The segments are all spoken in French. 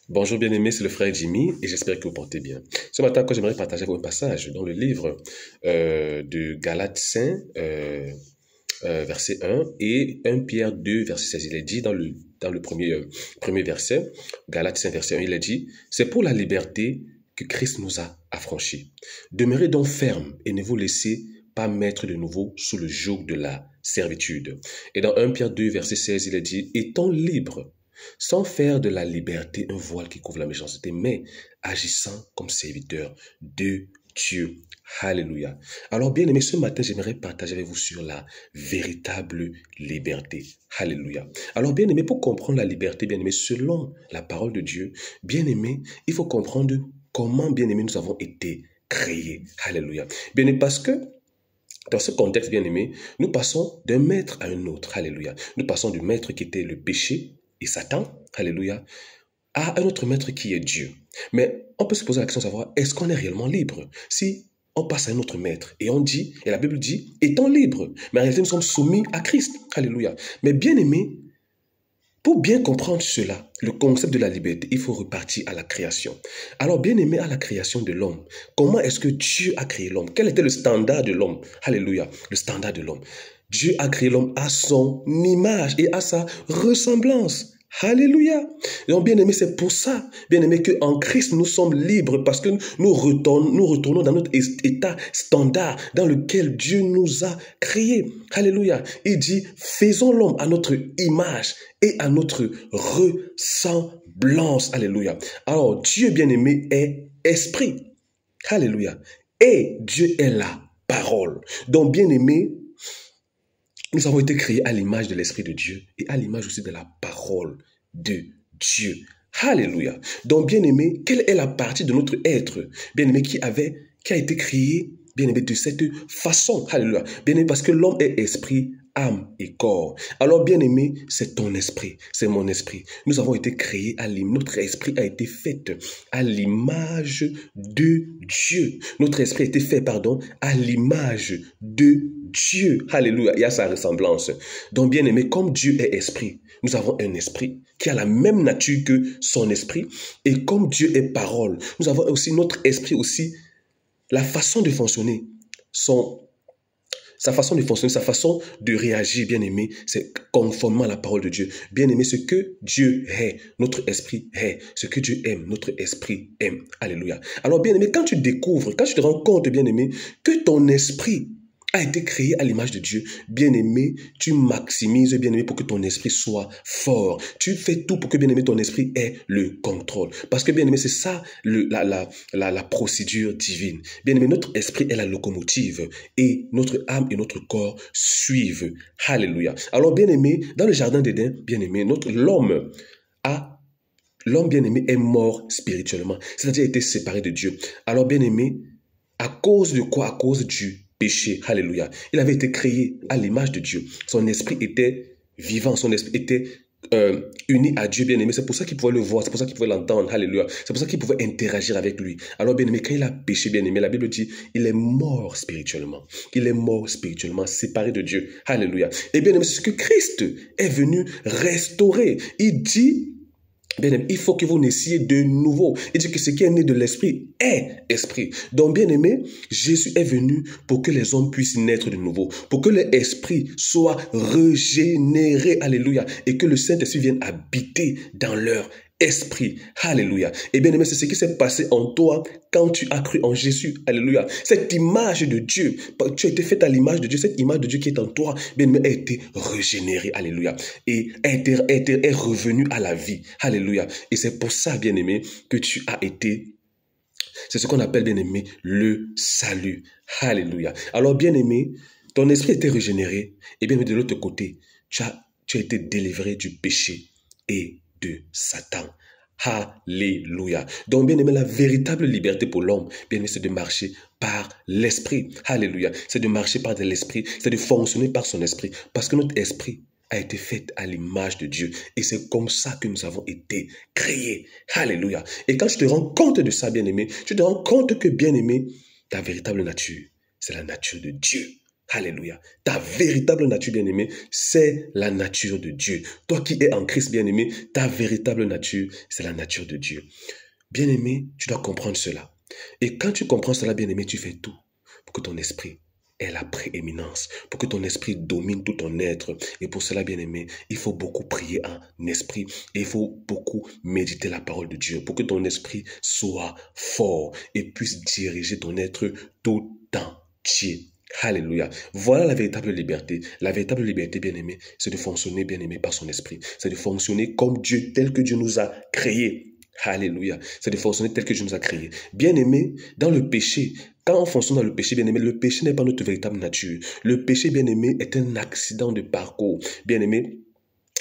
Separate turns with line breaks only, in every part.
Bonjour bien-aimé, c'est le frère Jimmy et j'espère que vous portez bien. Ce matin, quand j'aimerais partager avec vous un passage dans le livre de Galates 5, verset 1 et 1 Pierre 2, verset 16. Il est dit dans le premier verset, Galates 5, verset 1, il est dit, c'est pour la liberté que Christ nous a affranchis. Demeurez donc fermes et ne vous laissez pas mettre de nouveau sous le joug de la servitude. Et dans 1 Pierre 2, verset 16, il est dit, étant libres, sans faire de la liberté un voile qui couvre la méchanceté, mais agissant comme serviteurs de Dieu. Alléluia. Alors, bien aimé, ce matin, j'aimerais partager avec vous sur la véritable liberté. Alléluia. Alors, bien aimé, pour comprendre la liberté, bien aimé, selon la parole de Dieu, bien aimé, il faut comprendre comment, bien aimé, nous avons été créés. Alléluia. Bien aimé, parce que dans ce contexte, bien aimé, nous passons d'un maître à un autre. Alléluia. Nous passons du maître qui était le péché et Satan. Alléluia. À un autre maître qui est Dieu. Mais on peut se poser la question de savoir, est-ce qu'on est réellement libre? Si on passe à un autre maître et on dit, et la Bible dit, étant libre. Mais en réalité, nous sommes soumis à Christ. Alléluia. Mais bien aimé, pour bien comprendre cela, le concept de la liberté, il faut repartir à la création. Alors, bien aimé, à la création de l'homme, comment est-ce que Dieu a créé l'homme? Quel était le standard de l'homme? Alléluia, le standard de l'homme. Dieu a créé l'homme à son image et à sa ressemblance. Alléluia. Donc, bien aimé, c'est pour ça, bien aimé, qu'en Christ, nous sommes libres parce que nous retournons dans notre état standard dans lequel Dieu nous a créés. Alléluia. Il dit, faisons l'homme à notre image et à notre ressemblance. Alléluia. Alors, Dieu, bien aimé, est esprit. Alléluia. Et Dieu est la parole. Donc, bien aimé, nous avons été créés à l'image de l'Esprit de Dieu et à l'image aussi de la parole de Dieu. Alléluia. Donc, bien-aimé, quelle est la partie de notre être, bien-aimé, qui a été créé, bien-aimé, de cette façon? Alléluia. Bien-aimé, parce que l'homme est esprit, âme et corps. Alors, bien-aimé, c'est ton esprit, c'est mon esprit. Nous avons été créés à l'image, notre esprit a été fait à l'image de Dieu. Notre esprit a été fait, à l'image de Dieu. Alléluia. Il y a sa ressemblance. Donc, bien-aimé, comme Dieu est esprit, nous avons un esprit qui a la même nature que son esprit. Et comme Dieu est parole, nous avons aussi notre esprit aussi, la façon de fonctionner, sa façon de fonctionner, sa façon de réagir, bien-aimé, c'est conformément à la parole de Dieu. Bien-aimé, ce que Dieu est, notre esprit est. Ce que Dieu aime, notre esprit aime. Alléluia. Alors, bien-aimé, quand tu découvres, quand tu te rends compte, bien-aimé, que ton esprit a été créé à l'image de Dieu, bien-aimé, tu maximises, bien-aimé, pour que ton esprit soit fort. Tu fais tout pour que, bien-aimé, ton esprit ait le contrôle. Parce que, bien-aimé, c'est ça la procédure divine. Bien-aimé, notre esprit est la locomotive et notre âme et notre corps suivent. Alléluia. Alors, bien-aimé, dans le jardin d'Éden, bien-aimé, l'homme bien-aimé est mort spirituellement, c'est-à-dire a été séparé de Dieu. Alors, bien-aimé, à cause de quoi? À cause du péché. Alléluia. Il avait été créé à l'image de Dieu. Son esprit était vivant, son esprit était uni à Dieu, bien-aimé. C'est pour ça qu'il pouvait le voir, c'est pour ça qu'il pouvait l'entendre. Alléluia. C'est pour ça qu'il pouvait interagir avec lui. Alors, bien-aimé, quand il a péché, bien-aimé, la Bible dit, il est mort spirituellement. Il est mort spirituellement, séparé de Dieu. Alléluia. Et bien-aimé, c'est ce que Christ est venu restaurer. Il dit, bien-aimé, il faut que vous naissiez de nouveau. Il dit que ce qui est né de l'esprit est esprit. Donc, bien-aimé, Jésus est venu pour que les hommes puissent naître de nouveau, pour que l'esprit soit régénéré. Alléluia. Et que le Saint-Esprit vienne habiter dans leur esprit. Alléluia. Et bien aimé, c'est ce qui s'est passé en toi quand tu as cru en Jésus. Alléluia. Cette image de Dieu, tu as été fait à l'image de Dieu, cette image de Dieu qui est en toi, bien aimé, a été régénérée. Alléluia. Et est revenu à la vie. Alléluia. Et c'est pour ça, bien aimé, que tu as été, c'est ce qu'on appelle, bien aimé, le salut. Alléluia. Alors, bien aimé, ton esprit a été régénéré. Et bien aimé, de l'autre côté, tu as été délivré du péché et de Satan. Alléluia. Donc, bien aimé, la véritable liberté pour l'homme, bien aimé, c'est de marcher par l'esprit. Alléluia. C'est de marcher par de l'esprit, c'est de fonctionner par son esprit. Parce que notre esprit a été fait à l'image de Dieu. Et c'est comme ça que nous avons été créés. Alléluia. Et quand tu te rends compte de ça, bien aimé, tu te rends compte que, bien aimé, ta véritable nature, c'est la nature de Dieu. Alléluia. Ta véritable nature, bien-aimé, c'est la nature de Dieu. Toi qui es en Christ, bien-aimé, ta véritable nature, c'est la nature de Dieu. Bien-aimé, tu dois comprendre cela. Et quand tu comprends cela, bien-aimé, tu fais tout pour que ton esprit ait la prééminence, pour que ton esprit domine tout ton être. Et pour cela, bien-aimé, il faut beaucoup prier en esprit. Et il faut beaucoup méditer la parole de Dieu pour que ton esprit soit fort et puisse diriger ton être tout entier. Alléluia. Voilà la véritable liberté. La véritable liberté, bien-aimé, c'est de fonctionner, bien-aimé, par son esprit. C'est de fonctionner comme Dieu, tel que Dieu nous a créés. Alléluia. C'est de fonctionner tel que Dieu nous a créés. Bien-aimé, dans le péché, quand on fonctionne dans le péché, bien-aimé, le péché n'est pas notre véritable nature. Le péché, bien-aimé, est un accident de parcours. Bien-aimé,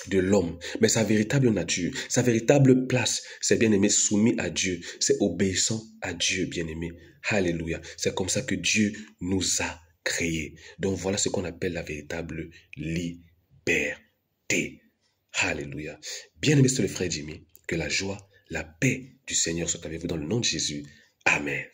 de l'homme, mais sa véritable nature, sa véritable place, c'est bien-aimé soumis à Dieu, c'est obéissant à Dieu, bien-aimé. Alléluia. C'est comme ça que Dieu nous a créés. Donc voilà ce qu'on appelle la véritable liberté. Alléluia. Bien-aimé, c'est le frère Jimmy. Que la joie, la paix du Seigneur soit avec vous dans le nom de Jésus. Amen.